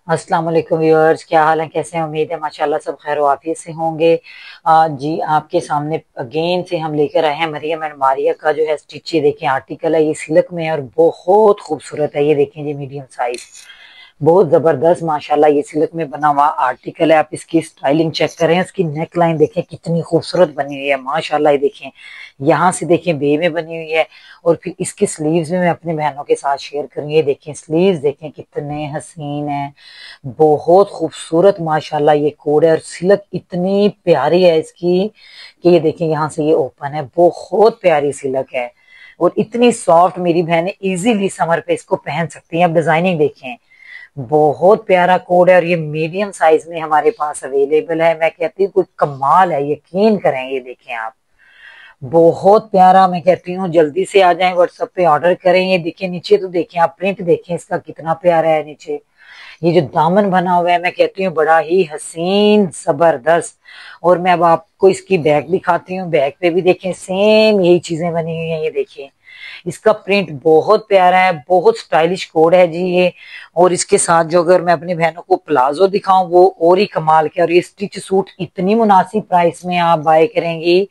अस्सलाम वालेकुम व्यूअर्स, क्या हाल है? कैसे हैं? उम्मीद है माशाल्लाह सब खैर वाफियत से होंगे। जी आपके सामने अगेन से हम लेकर आए हैं मरियम एंड मारिया का जो है स्टिच। ये देखें आर्टिकल है, ये सिल्क में है और बहुत खूबसूरत है। ये देखें जी मीडियम साइज, बहुत जबरदस्त माशाल्लाह ये सिल्क में बना हुआ आर्टिकल है। आप इसकी स्टाइलिंग चेक करें, इसकी नेक लाइन देखें कितनी खूबसूरत बनी हुई है माशाल्लाह। ये देखें, यहाँ से देखें बे में बनी हुई है और फिर इसके स्लीव्स में मैं अपनी बहनों के साथ शेयर करूंगी। ये देखें स्लीव्स देखें कितने हसीन है, बहुत खूबसूरत माशाल्लाह ये कोड है। और सिल्क इतनी प्यारी है इसकी कि ये देखें यहाँ से ये ओपन है, बहुत प्यारी सिल्क है और इतनी सॉफ्ट। मेरी बहनें इजीली समर पे इसको पहन सकती हैं। अब डिजाइनिंग देखें, बहुत प्यारा कोड है और ये मीडियम साइज में हमारे पास अवेलेबल है। मैं कहती हूँ कोई कमाल है, यकीन करें। ये देखें आप, बहुत प्यारा। मैं कहती हूँ जल्दी से आ जाएं, व्हाट्सएप पे ऑर्डर करें। ये देखिए नीचे तो देखें आप, प्रिंट देखें इसका कितना प्यारा है नीचे। ये जो दामन बना हुआ है मैं कहती हूँ बड़ा ही हसीन जबरदस्त। और मैं अब आपको इसकी बैक दिखाती हूँ। बैक पे भी देखें सेम यही चीजें बनी हुई हैं। ये देखिए इसका प्रिंट बहुत प्यारा है, बहुत स्टाइलिश कोड है जी ये। और इसके साथ जो अगर मैं अपनी बहनों को प्लाजो दिखाऊं वो और ही कमाल के। और ये स्टिच सूट इतनी मुनासिब प्राइस में आप बाय करेंगी।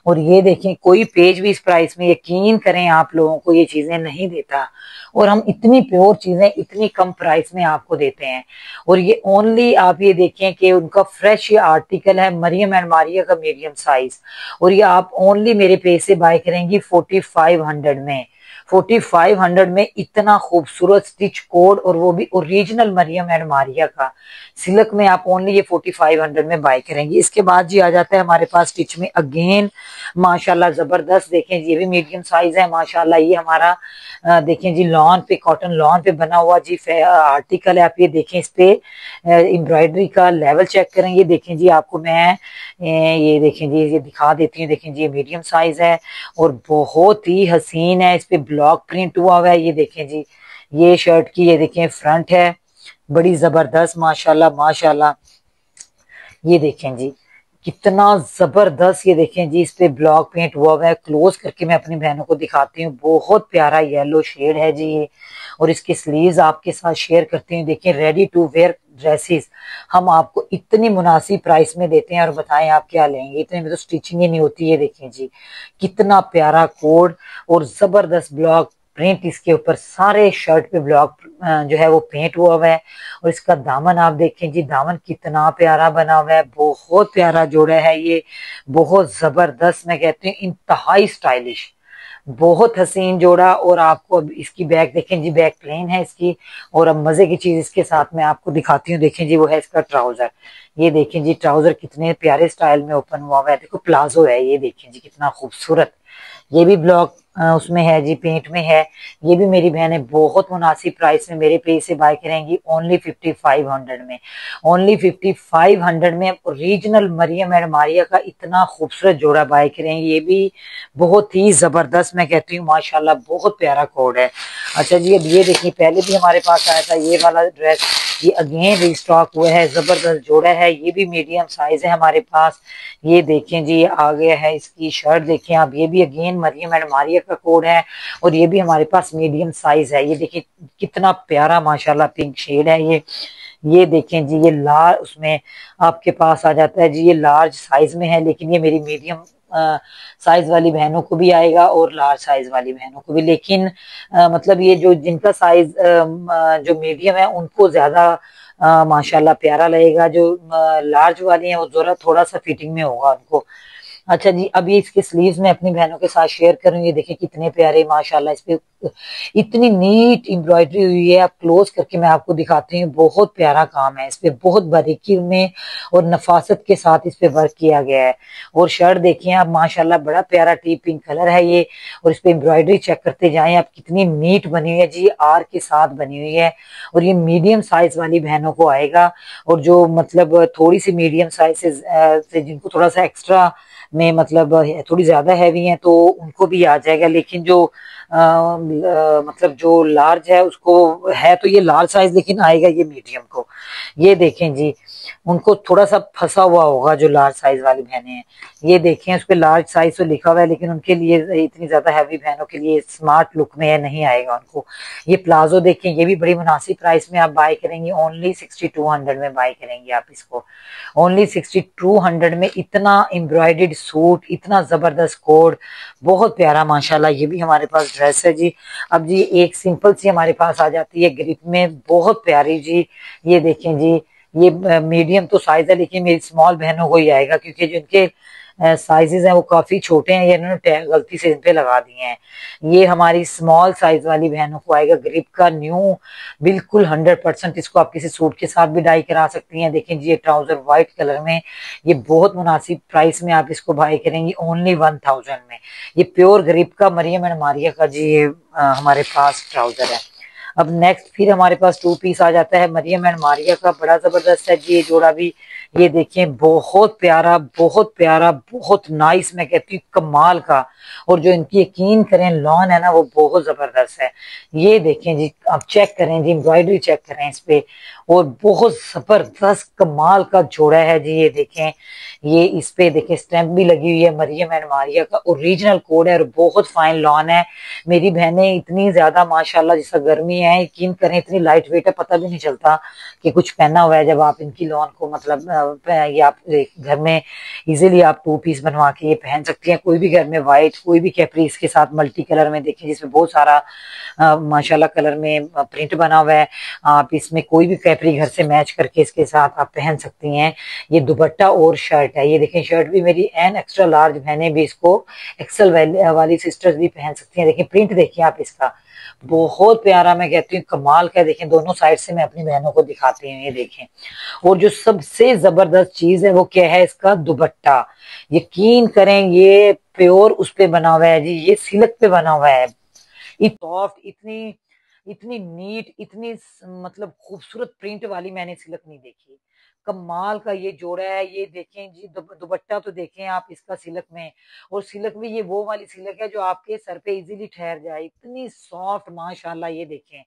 और ये देखें कोई पेज भी इस प्राइस में, यकीन करें, आप लोगों को ये चीजें नहीं देता। और हम इतनी प्योर चीजें इतनी कम प्राइस में आपको देते हैं। और ये ओनली आप ये देखें कि उनका फ्रेश ये आर्टिकल है मरियम एंड मारिया का मीडियम साइज। और ये आप ओनली मेरे पेज से बाय करेंगी 4500 में। 4500 में इतना खूबसूरत स्टिच कोड, और वो भी ओरिजिनल मरियम एंड मारिया का सिल्क में आप ओनली ये 4500 में बाय करेंगे। इसके बाद जी आ जाता है हमारे पास स्टिच में अगेन माशाल्लाह जबरदस्त। देखें ये भी मीडियम साइज है माशाल्लाह। ये हमारा देखें जी लॉन पे, कॉटन लॉन पे बना हुआ जी आर्टिकल है। आप ये देखें, इस पे एम्ब्रॉयडरी का लेवल चेक करें। ये देखें जी आपको मैं ये देखें जी ये दिखा देती हूँ। देखें जी ये मीडियम साइज है और बहुत ही हसीन है। इस पे ब्लॉक प्रिंट हुआ हुआ है। ये देखें जी, ये शर्ट की ये देखें फ्रंट है, बड़ी जबरदस्त माशाल्लाह माशाल्लाह। ये देखें जी कितना जबरदस्त। ये देखें जी इस पे ब्लॉक पेंट हुआ हुआ है। क्लोज करके मैं अपनी बहनों को दिखाती हूँ, बहुत प्यारा येलो शेड है जी ये। और इसके स्लीव्स आपके साथ शेयर करती हूँ। देखिए रेडी टू वेयर ड्रेसेस हम आपको इतनी मुनासिब प्राइस में देते हैं। और बताएं आप क्या लेंगे, इतने में तो स्टिचिंग ही नहीं होती है। देखें जी कितना प्यारा कोड और जबरदस्त ब्लॉक प्रिंट इसके ऊपर, सारे शर्ट पे ब्लॉक जो है वो पेंट हुआ हुआ है। और इसका दामन आप देखें जी, दामन कितना प्यारा बना हुआ है, बहुत प्यारा जोड़ा है ये, बहुत जबरदस्त। मैं कहती हूँ इंतहाई स्टाइलिश, बहुत हसीन जोड़ा। और आपको अब इसकी बैक देखें जी, बैक प्लेन है इसकी। और अब मजे की चीज इसके साथ मैं आपको दिखाती हूँ। देखें जी वो है इसका ट्राउजर। ये देखें जी ट्राउजर कितने प्यारे स्टाइल में ओपन हुआ हुआ है। देखो प्लाजो है, ये देखें जी कितना खूबसूरत। ये भी ब्लॉक उसमें है जी, पेंट में है। ये भी मेरी बहनें बहुत मुनासिब प्राइस में मेरे पेज से बाय करेंगी ओनली 5500 में। ओनली 5500 में ओरिजिनल मरियम एंड मारिया का इतना खूबसूरत जोड़ा बाय करेंगे। ये भी बहुत ही जबरदस्त। मैं कहती हूँ माशाल्लाह बहुत प्यारा कोड है। अच्छा जी अब ये देखिए, पहले भी हमारे पास आया था ये वाला ड्रेस, ये अगेन रिस्टॉक हुआ है, जबरदस्त जोड़ा है। ये भी मीडियम साइज है हमारे पास। ये देखें जी आ गया है इसकी शर्ट, देखें आप, ये भी अगेन मरियम एंड मारिया का कोड है। और ये भी हमारे पास मीडियम साइज है। ये देखिए कितना प्यारा माशाल्लाह पिंक शेड है ये देखें जी ये लार्ज उसमें आपके पास आ जाता है जी, ये लार्ज साइज में है। लेकिन ये मेरी मीडियम साइज वाली बहनों को भी आएगा और लार्ज साइज वाली बहनों को भी। लेकिन मतलब ये जो जिनका साइज जो मीडियम है उनको ज्यादा माशाल्लाह प्यारा लगेगा। जो लार्ज वाली है वो जरा थोड़ा सा फिटिंग में होगा उनको। अच्छा जी अब ये इसके स्लीव्स में अपनी बहनों के साथ शेयर करूंगी। देखिए कितने प्यारे माशाल्लाह, इस पे इतनी नीट एम्ब्रॉयडरी हुई है। आप क्लोज करके मैं आपको दिखाती हूँ, बहुत प्यारा काम है इस पे, बहुत बारीकी में और नफासत के साथ इस पे वर्क किया गया है। और शर्ट देखिए आप माशाल्लाह, बड़ा प्यारा टी पिंक कलर है ये। और इस पे एम्ब्रॉयडरी चेक करते जाएं आप, कितनी नीट बनी हुई है जी, आर के साथ बनी हुई है। और ये मीडियम साइज वाली बहनों को आएगा। और जो मतलब थोड़ी सी मीडियम साइज से जिनको थोड़ा सा एक्स्ट्रा में मतलब थोड़ी ज्यादा हैवी है तो उनको भी आ जाएगा। लेकिन जो मतलब जो लार्ज है उसको है तो ये लार्ज साइज, लेकिन आएगा ये मीडियम को। ये देखें जी, उनको थोड़ा सा फंसा हुआ होगा जो लार्ज साइज वाली बहनें हैं। ये देखें उस पर लार्ज साइज तो लिखा हुआ है, लेकिन उनके लिए इतनी ज्यादा हैवी बहनों के लिए स्मार्ट लुक में नहीं आएगा उनको। ये प्लाजो देखें, ये भी बड़ी मुनासिब प्राइस में आप बाय करेंगे, ओनली 6200 में बाय करेंगे आप इसको। ओनली 6200 में इतना एम्ब्रॉयडर्ड सूट, इतना जबरदस्त कोड, बहुत प्यारा माशाल्लाह। ये भी हमारे पास ड्रेस है जी। अब जी एक सिंपल सी हमारे पास आ जाती है ग्रिप में, बहुत प्यारी जी। ये देखें जी, ये मीडियम तो साइज है, लेकिन मेरी स्मॉल बहनों को ही आएगा, क्योंकि जिनके साइजेस हैं वो काफी छोटे हैं, ये इन्होंने टैग गलती से इन पे लगा दिए हैं। ये हमारी स्मॉल साइज वाली बहनों को आएगा, ग्रिप का न्यू, बिल्कुल 100%। इसको आप किसी सूट के साथ भी डाई करा सकती हैं। देखें जी, ये ट्राउजर व्हाइट कलर में, ये बहुत मुनासिब प्राइस में आप इसको बाय करेंगी, ओनली 1000 में। ये प्योर ग्रिप का मरियम एंड मारिया का जी ये हमारे पास ट्राउजर है। अब नेक्स्ट फिर हमारे पास टू पीस आ जाता है मरियम एंड मारिया का, बड़ा जबरदस्त है जी ये जोड़ा भी। ये देखें, बहुत प्यारा, बहुत प्यारा, बहुत नाइस, मैं कहती हूँ कमाल का। और जो इनकी यकीन करें लॉन है ना, वो बहुत जबरदस्त है। ये देखें जी, आप चेक करें जी, एम्ब्रॉयडरी चेक करें इस पे, और बहुत जबरदस्त कमाल का जोड़ा है जी। ये देखें, ये इस पे देखें स्टैंप भी लगी हुई है, मरियम एंड मारिया का ओरिजिनल कोड है, और बहुत फाइन लॉन है। मेरी बहनें इतनी ज्यादा माशाल्लाह, जैसा गर्मी है यकीन करें, इतनी लाइट वेट है, पता भी नहीं चलता कि कुछ पहना हुआ है जब आप इनकी लॉन को, मतलब ये आप घर में इजीली आप टू पीस बनवा के ये पहन सकती हैं। कोई भी घर में व्हाइट, कोई भी कैपरी इसके साथ मल्टी कलर में देखें, जिसमें बहुत सारा माशाल्लाह कलर में प्रिंट बना हुआ है। आप इसमें कोई भी कैपरी घर से मैच करके इसके साथ आप पहन सकती हैं। ये दुपट्टा और शर्ट है, ये देखें, शर्ट भी मेरी एन एक्स्ट्रा लार्ज बहनें भी इसको, एक्सल वाली सिस्टर्स भी पहन सकती हैं। देखिए प्रिंट देखिए आप इसका, बहुत प्यारा, मैं कहती हूँ कमाल का। देखें दोनों साइड से मैं अपनी बहनों को दिखाती हूँ, ये देखें। और जो सबसे जबरदस्त चीज है वो क्या है, इसका दुपट्टा। यकीन करें ये प्योर उस पे बना हुआ है जी, ये सिल्क पे बना हुआ है। इतनी सॉफ्ट, इतनी इतनी नीट, इतनी मतलब खूबसूरत प्रिंट वाली मैंने सिल्क नहीं देखी। कमाल का ये जोड़ा है। ये देखें जी, दुपट्टा तो देखें आप इसका सिल्क में, और सिल्क भी ये वो वाली सिल्क है जो आपके सर पे इजीली ठहर जाए, इतनी सॉफ्ट माशाल्लाह। ये देखें,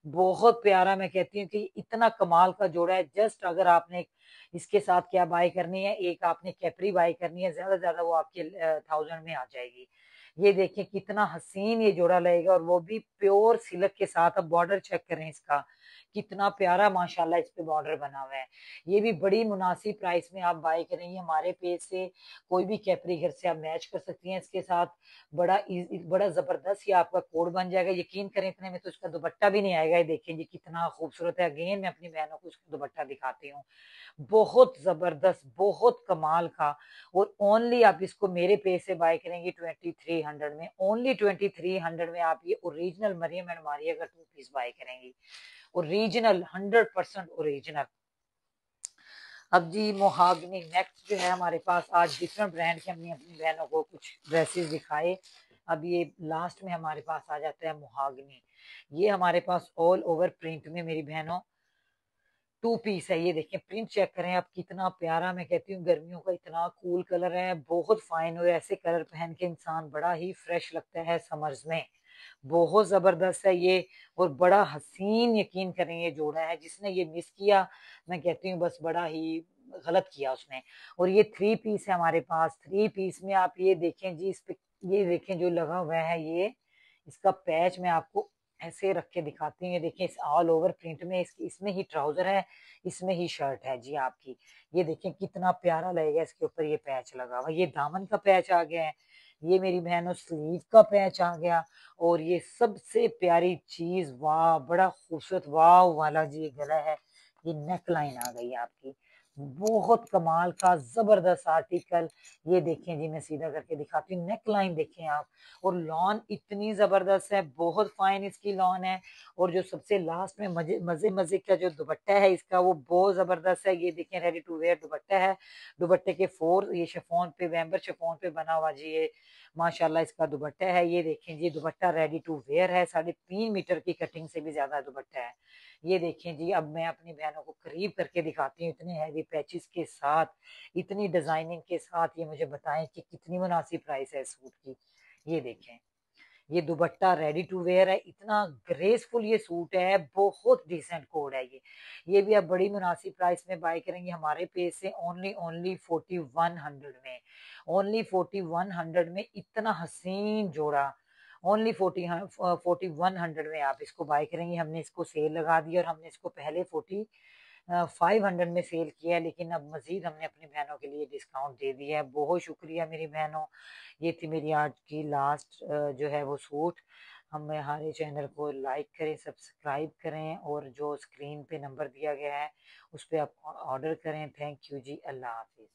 बहुत प्यारा, मैं कहती हूँ कि इतना कमाल का जोड़ा है। जस्ट अगर आपने इसके साथ क्या बाय करनी है, एक आपने कैपरी बाय करनी है, ज्यादा ज्यादा वो आपके 1000 में आ जाएगी। ये देखिए कितना हसीन ये जोड़ा लगेगा, और वो भी प्योर सिल्क के साथ। अब बॉर्डर चेक करें इसका, कितना प्यारा माशाल्लाह इस पे बॉर्डर बना हुआ है। ये भी बड़ी मुनासिब प्राइस में आप बाय करेंगे हमारे पेज से। कोई भी कैपरी घर से आप मैच कर सकती हैं इसके साथ। बड़ा जबरदस्त ये आपका कोड बन जाएगा। यकीन करें इतने में तो इसका दुपट्टा भी नहीं आएगा। ये देखें जी कितना खूबसूरत है। अगेन मैं अपनी बहनों को उसका दुपट्टा दिखाती हूँ, बहुत जबरदस्त, बहुत कमाल का। और ओनली आप इसको मेरे पेज से बाय करेंगे 2300 में, ओनली 2300 में आप ये ओरिजिनल मरियम एंड मारिया का टू पीस बाय करेंगे, ओरिजिनल, 100% ओरिजिनल। अब जी मोहागनी नेक्स्ट जो है हमारे पास, आज डिफरेंट ब्रांड के हमने अपनी बहनों को कुछ ड्रेसेस दिखाए। अब ये लास्ट में हमारे पास आ जाता है मोहागनी। ये हमारे पास ऑल ओवर प्रिंट में मेरी बहनों टू पीस है। ये देखें प्रिंट चेक करें आप, कितना प्यारा, मैं कहती हूँ गर्मियों का इतना कूल कलर है, बहुत फाइन। और ऐसे कलर पहन के इंसान बड़ा ही फ्रेश लगता है समर्स में, बहुत जबरदस्त है ये। और बड़ा हसीन, यकीन करें ये जोड़ा है। जिसने ये मिस किया, मैं कहती हूँ बस बड़ा ही गलत किया उसने। और ये थ्री पीस है हमारे पास। थ्री पीस में आप ये देखें जी, इस पे ये देखें जो लगा हुआ है, ये इसका पैच मैं आपको ऐसे रख के दिखाती हूँ। ये देखें, इस ऑल ओवर प्रिंट में इसमें ही ट्राउजर है, इसमें ही शर्ट है जी आपकी। ये देखें कितना प्यारा लगेगा इसके ऊपर ये पैच लगा हुआ। ये दामन का पैच आ गया है, ये मेरी बहनों स्लीव का पैच आ गया। और ये सबसे प्यारी चीज, वाह बड़ा खूबसूरत वाह वाला जी ये गला है, ये नेक लाइन आ गई आपकी, बहुत कमाल का जबरदस्त आर्टिकल। ये देखें जी, मैं सीधा करके दिखाती हूँ, नेक लाइन देखें आप। और लॉन इतनी जबरदस्त है, बहुत फाइन इसकी लॉन है। और जो सबसे लास्ट में मजे मजे मजे का जो दुपट्टा है इसका, वो बहुत जबरदस्त है। ये देखें रेडी टू वेयर दुपट्टा है। दुपट्टे के फोर ये शिफॉन पे, वेम्बर शिफॉन पे बना हुआ जी ये माशाल्लाह इसका दुपट्टा है। ये देखें जी, दुपट्टा रेडी टू वेयर है, 3.5 मीटर की कटिंग से भी ज्यादा दुपट्टा है। ये देखें जी, अब मैं अपनी बहनों को करीब करके दिखाती हूँ, इतने हैवी पैचेस के साथ, इतनी डिजाइनिंग के साथ। ये मुझे बताएं कि कितनी मुनासिब प्राइस है इस सूट की। ये देखें, ये दुपट्टा रेडी टू वेयर है, इतना ग्रेसफुल ये सूट है, बहुत डिसेंट कोड है ये भी आप बड़ी मुनासिब प्राइस में बाय करेंगे हमारे पेज से, ओनली ओनली 4100 में, ओनली 4100 में इतना हसीन जोड़ा, ओनली 4100 में आप इसको बाय करेंगे। हमने इसको सेल लगा दी और हमने इसको पहले 500 में सेल किया है, लेकिन अब मजीद हमने अपनी बहनों के लिए डिस्काउंट दे दिया है। बहुत शुक्रिया मेरी बहनों, ये थी मेरी आज की लास्ट जो है वो सूट। हमारे चैनल को लाइक करें, सब्सक्राइब करें, और जो स्क्रीन पे नंबर दिया गया है उस पर आप ऑर्डर करें। थैंक यू जी, अल्लाह हाफिज।